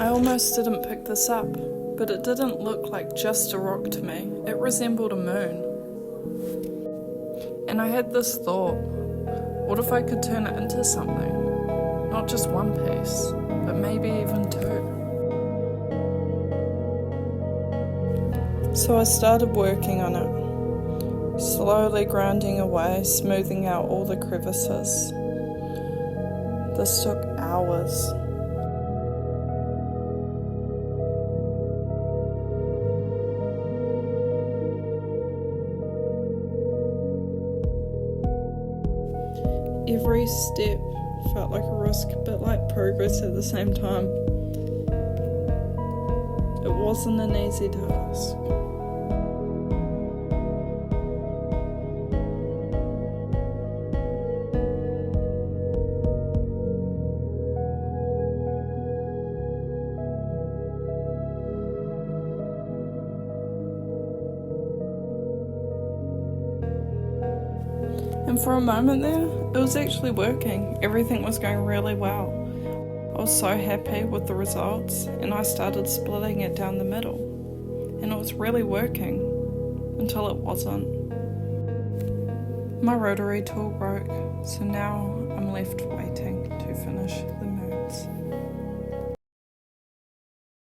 I almost didn't pick this up, but it didn't look like just a rock to me. It resembled a moon. And I had this thought, what if I could turn it into something? Not just one piece, but maybe even two. So I started working on it, slowly grinding away, smoothing out all the crevices. This took hours. Every step felt like a risk, but like progress at the same time. It wasn't an easy task. And for a moment there, it was actually working. Everything was going really well. I was so happy with the results, and I started splitting it down the middle. And it was really working, until it wasn't. My rotary tool broke, so now I'm left waiting to finish the moons.